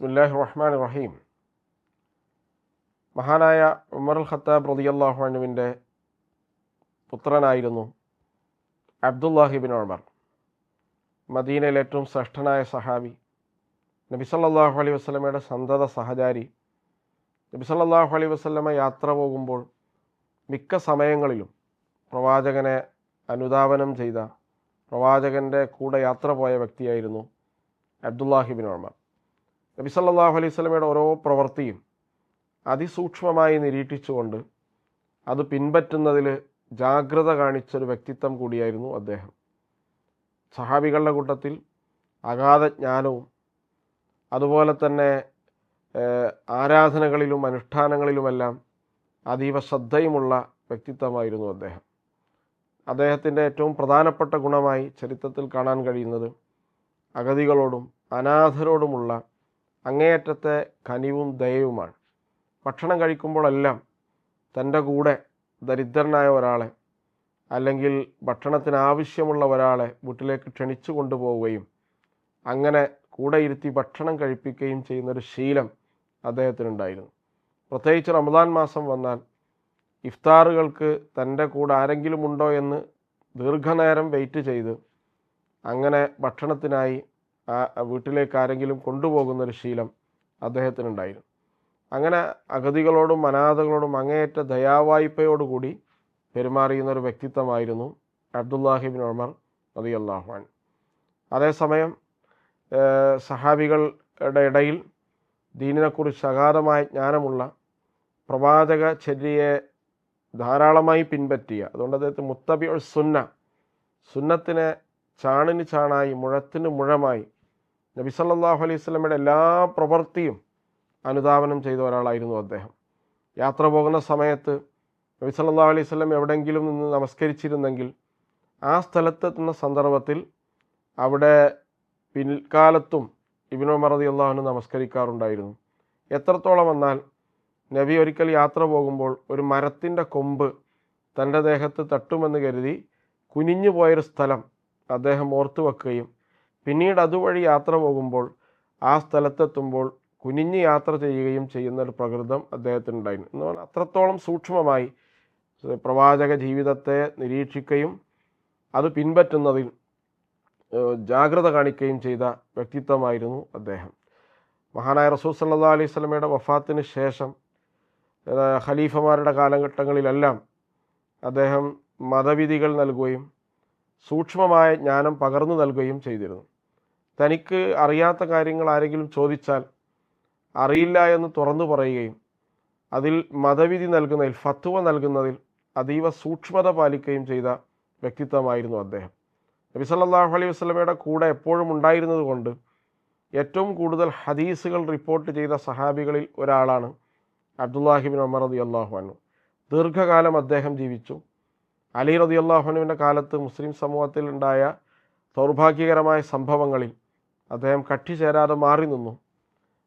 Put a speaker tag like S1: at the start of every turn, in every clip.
S1: ബിസ്മില്ലാഹിർ റഹ്മാനിർ റഹീം. മഹാനായ ഉമറുൽ ഖത്താബ് റളിയല്ലാഹു അൻഹുവിൻ്റെ പുത്രനായിരുന്നു അബ്ദുല്ലാഹി ബിൻ ഉമർ. മദീനയിലെ ഏറ്റവും ശ്രേഷ്ഠനായ സഹാബി, നബി സല്ലല്ലാഹു അലൈഹി വസല്ലമയുടെ സന്തത സഹചാരി. നബി സല്ലല്ലാഹു അലൈഹി വസല്ലമ യാത്ര പോകുമ്പോൾ മിക്ക സമയങ്ങളിലും പ്രവാചകനെ അനുധാവനം ചെയ്ത, പ്രവാചകൻ്റെ കൂടെ യാത്ര പോയ വ്യക്തിയായിരുന്നു അബ്ദുല്ലാഹി ബിൻ ഉമർ. നബി സല്ലല്ലാഹു അലൈഹി വസല്ലമയുടെ ഓരോ പ്രവൃത്തിയും അതിസൂക്ഷ്മമായി നിരീക്ഷിച്ചുകൊണ്ട് അത് പിൻപറ്റുന്നതിൽ ജാഗ്രത കാണിച്ചൊരു വ്യക്തിത്വം കൂടിയായിരുന്നു അദ്ദേഹം. സഹാബികളുടെ കൂട്ടത്തിൽ അഗാധ ജ്ഞാനവും അതുപോലെ തന്നെ ആരാധനകളിലും അനുഷ്ഠാനങ്ങളിലുമെല്ലാം അതീവ ശ്രദ്ധയുമുള്ള വ്യക്തിത്വമായിരുന്നു അദ്ദേഹം. അദ്ദേഹത്തിൻ്റെ ഏറ്റവും പ്രധാനപ്പെട്ട ഗുണമായി ചരിത്രത്തിൽ കാണാൻ കഴിയുന്നത് അഗതികളോടും അനാഥരോടുമുള്ള അങ്ങേയറ്റത്തെ കനിവും ദയവുമാണ്. ഭക്ഷണം കഴിക്കുമ്പോഴെല്ലാം തൻ്റെ കൂടെ ദരിദ്രനായ ഒരാളെ അല്ലെങ്കിൽ ഭക്ഷണത്തിന് ആവശ്യമുള്ള ഒരാളെ വീട്ടിലേക്ക് ക്ഷണിച്ചു കൊണ്ടുപോവുകയും അങ്ങനെ കൂടെ ഇരുത്തി ഭക്ഷണം കഴിപ്പിക്കുകയും ചെയ്യുന്നൊരു ശീലം അദ്ദേഹത്തിനുണ്ടായിരുന്നു. പ്രത്യേകിച്ച് റമദാൻ മാസം വന്നാൽ ഇഫ്താറുകൾക്ക് തൻ്റെ കൂടെ ആരെങ്കിലും ഉണ്ടോ എന്ന് ദീർഘനേരം വെയിറ്റ് ചെയ്ത് അങ്ങനെ ഭക്ഷണത്തിനായി വീട്ടിലേക്ക് ആരെങ്കിലും കൊണ്ടുപോകുന്നൊരു ശീലം അദ്ദേഹത്തിനുണ്ടായിരുന്നു. അങ്ങനെ അഗതികളോടും അനാഥകളോടും അങ്ങേയറ്റ ദയാവായ്പയോടുകൂടി പെരുമാറിയുന്നൊരു വ്യക്തിത്വമായിരുന്നു അബ്ദുല്ലാഹി ബിൻ ഉമർ റളിയല്ലാഹു അൻഹു. അതേസമയം സഹാബികളുടെ ഇടയിൽ ദീനിനെക്കുറിച്ച് അഗാധമായ ജ്ഞാനമുള്ള, പ്രവാചക ചര്യയെ ധാരാളമായി പിൻപറ്റിയ, അതുകൊണ്ട് അദ്ദേഹത്തിന് മുത്തബിഉ സുന്നത്തിനെ ചാണിന് ചാണായി മുഴത്തിന് മുഴമായി നബി സല്ലല്ലാഹു അലൈഹി വസല്ലമയുടെ എല്ലാ പ്രവൃത്തിയും അനുധാവനം ചെയ്ത ഒരാളായിരുന്നു അദ്ദേഹം. യാത്ര പോകുന്ന സമയത്ത് നബി സല്ലല്ലാഹു അലൈഹി വസല്ലം എവിടെയെങ്കിലും നിന്ന് നമസ്കരിച്ചിരുന്നെങ്കിൽ ആ സ്ഥലത്തെത്തുന്ന സന്ദർഭത്തിൽ അവിടെ പിൽക്കാലത്തും ഇബ്നു ഉമർ റളിയല്ലാഹു അൻഹു നമസ്കരിക്കാറുണ്ടായിരുന്നു. എത്രത്തോളം എന്നാൽ നബി ഒരിക്കൽ യാത്ര പോകുമ്പോൾ ഒരു മരത്തിൻ്റെ കൊമ്പ് തൻ്റെ ദേഹത്ത് തട്ടുമെന്ന് കരുതി കുനിഞ്ഞു പോയൊരു സ്ഥലം അദ്ദേഹം ഓർത്തു വെക്കുകയും പിന്നീട് അതുവഴി യാത്ര പോകുമ്പോൾ ആ സ്ഥലത്തെത്തുമ്പോൾ കുനിഞ്ഞ് യാത്ര ചെയ്യുകയും ചെയ്യുന്നൊരു പ്രകൃതം അദ്ദേഹത്തിനുണ്ടായിരുന്നു. എന്ന് പറഞ്ഞാൽ അത്രത്തോളം സൂക്ഷ്മമായി പ്രവാചക ജീവിതത്തെ നിരീക്ഷിക്കുകയും അത് പിൻപറ്റുന്നതിൽ ജാഗ്രത കാണിക്കുകയും ചെയ്ത വ്യക്തിത്വമായിരുന്നു അദ്ദേഹം. മഹാനായ റസൂൽ സല്ലല്ലാഹു അലൈഹി വസല്ലമയുടെ വഫാത്തിന് ശേഷം ഖലീഫമാരുടെ കാലഘട്ടങ്ങളിലെല്ലാം അദ്ദേഹം മതവിധികൾ നൽകുകയും സൂക്ഷ്മമായ ജ്ഞാനം പകർന്നു നൽകുകയും ചെയ്തിരുന്നു. തനിക്ക് അറിയാത്ത കാര്യങ്ങൾ ആരെങ്കിലും ചോദിച്ചാൽ അറിയില്ല എന്ന് തുറന്നു പറയുകയും അതിൽ മതവിധി നൽകുന്നതിൽ, ഫത്വ നൽകുന്നതിൽ അതീവ സൂക്ഷ്മത പാലിക്കുകയും ചെയ്ത വ്യക്തിത്വമായിരുന്നു അദ്ദേഹം. നബി സല്ലല്ലാഹു അലൈഹി വസല്ലമയുടെ കൂടെ എപ്പോഴും ഉണ്ടായിരുന്നത് കൊണ്ട് ഏറ്റവും കൂടുതൽ ഹദീസുകൾ റിപ്പോർട്ട് ചെയ്ത സഹാബികളിൽ ഒരാളാണ് അബ്ദുല്ലാഹി ബിൻ ഉമർ റളിയല്ലാഹു അൻഹു. ദീർഘകാലം അദ്ദേഹം ജീവിച്ചു. അലി റളിയല്ലാഹു അൻഹുവിൻ്റെ കാലത്ത് മുസ്ലിം സമൂഹത്തിൽ ഉണ്ടായ ദൗർഭാഗ്യകരമായ സംഭവങ്ങളിൽ അദ്ദേഹം കക്ഷി ചേരാതെ മാറി നിന്നു.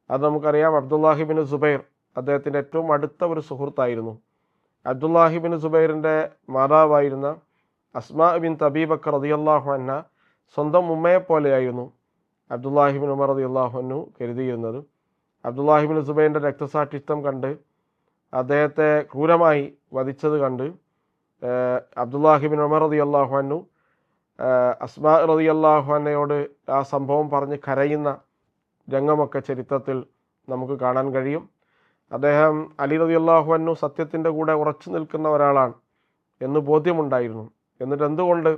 S1: അത് നമുക്കറിയാം. അബ്ദുല്ലാഹി ബിൻ സുബൈർ അദ്ദേഹത്തിൻ്റെ ഏറ്റവും അടുത്ത ഒരു സുഹൃത്തായിരുന്നു. അബ്ദുല്ലാഹി ബിൻ സുബൈറിൻ്റെ മാതാവായിരുന്ന അസ്മാ ബിൻത് അബീ ബക്കർ റളിയല്ലാഹു അൻഹ സ്വന്തം ഉമ്മയെപ്പോലെയായിരുന്നു അബ്ദുല്ലാഹി ബിൻ ഉമർ റളിയല്ലാഹു അൻഹു കരുതിയിരുന്നത്. അബ്ദുല്ലാഹി ബിൻ സുബൈറിൻ്റെ രക്തസാക്ഷിത്വം കണ്ട് അദ്ദേഹത്തെ ക്രൂരമായി വധിച്ചത് കണ്ട് അബ്ദുല്ലാഹി ബിൻ ഉമർ റളിയല്ലാഹു അൻഹു അസ്മാ റളിയല്ലാഹു അൻഹയോട് ആ സംഭവം പറഞ്ഞ് കരയുന്ന രംഗമൊക്കെ ചരിത്രത്തിൽ നമുക്ക് കാണാൻ കഴിയും. അദ്ദേഹം അലി റളിയല്ലാഹു അൻഹു സത്യത്തിൻ്റെ കൂടെ ഉറച്ചു നിൽക്കുന്ന ഒരാളാണ് എന്ന് ബോധ്യമുണ്ടായിരുന്നു. എന്നിട്ട് എന്തുകൊണ്ട്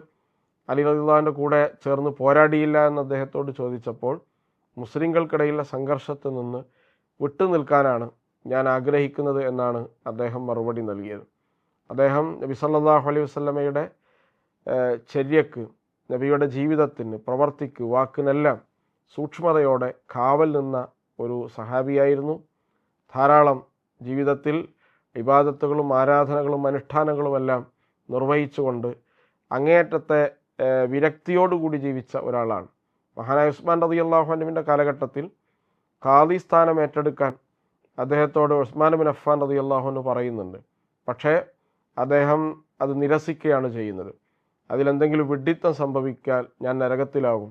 S1: അലി റളിയല്ലാഹുവിൻ്റെ കൂടെ ചേർന്ന് പോരാടിയില്ല എന്ന് അദ്ദേഹത്തോട് ചോദിച്ചപ്പോൾ മുസ്ലിങ്ങൾക്കിടയിലെ സംഘർഷത്തിൽ നിന്ന് വിട്ടുനിൽക്കാനാണ് ഞാൻ ആഗ്രഹിക്കുന്നത് എന്നാണ് അദ്ദേഹം മറുപടി നൽകിയത്. അദ്ദേഹം നബി സല്ലല്ലാഹു അലൈഹി വസല്ലമയുടെ ചര്യക്ക്, നബിയുടെ ജീവിതത്തിന്, പ്രവർത്തിക്ക്, വാക്കിനെല്ലാം സൂക്ഷ്മതയോടെ കാവൽ നിന്ന ഒരു സഹാബിയായിരുന്നു. ധാരാളം ജീവിതത്തിൽ ഇബാദത്തുകളും ആരാധനകളും അനുഷ്ഠാനങ്ങളുമെല്ലാം നിർവഹിച്ചുകൊണ്ട് അങ്ങേയറ്റത്തെ വിരക്തിയോടുകൂടി ജീവിച്ച ഒരാളാണ്. മഹാനായ ഉസ്മാൻ റളിയല്ലാഹു അൻഹുവിൻ്റെ കാലഘട്ടത്തിൽ ഖാദി സ്ഥാനം ഏറ്റെടുക്കാൻ അദ്ദേഹത്തോട് ഉസ്മാൻ ബിൻ അഫ്ഫാൻ റളിയല്ലാഹു അൻഹു പറയുന്നുണ്ട്. പക്ഷേ അദ്ദേഹം അത് നിരസിക്കുകയാണ് ചെയ്യുന്നത്. അതിലെന്തെങ്കിലും വിഡ്ഢിത്തം സംഭവിക്കാൻ ഞാൻ നരകത്തിലാകും,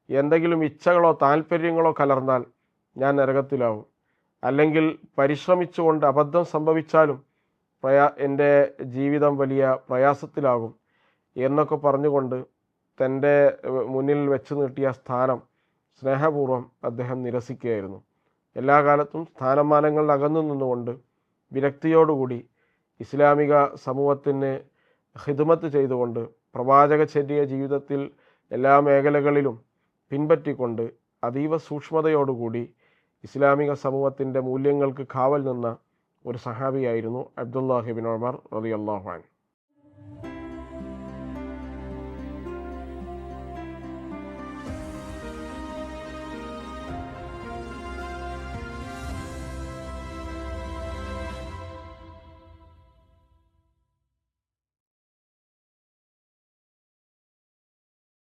S1: എന്തെങ്കിലും ഇച്ഛകളോ താല്പര്യങ്ങളോ കലർന്നാൽ ഞാൻ നരകത്തിലാവും, അല്ലെങ്കിൽ പരിശ്രമിച്ചുകൊണ്ട് അബദ്ധം സംഭവിച്ചാലും എൻ്റെ ജീവിതം വലിയ പ്രയാസത്തിലാകും എന്നൊക്കെ പറഞ്ഞുകൊണ്ട് തൻ്റെ മുന്നിൽ വെച്ച് നീട്ടിയ സ്ഥാനം സ്നേഹപൂർവ്വം അദ്ദേഹം നിരസിക്കുകയായിരുന്നു. എല്ലാ കാലത്തും സ്ഥാനമാനങ്ങളിൽ അകന്നു നിന്നുകൊണ്ട് വിരക്തിയോടുകൂടി ഇസ്ലാമിക സമൂഹത്തിന് ഖിദ്മത്ത് ചെയ്തുകൊണ്ട് പ്രവാചകചര്യ ജീവിതത്തിൽ എല്ലാ മേഖലകളിലും പിൻപറ്റിക്കൊണ്ട് അതീവ സൂക്ഷ്മതയോടുകൂടി ഇസ്ലാമിക സമൂഹത്തിൻ്റെ മൂല്യങ്ങൾക്ക് കാവൽ നിന്ന ഒരു സഹാബിയായിരുന്നു അബ്ദുല്ലാഹി ഇബ്നു ഉമർ റളിയല്ലാഹു അൻഹു.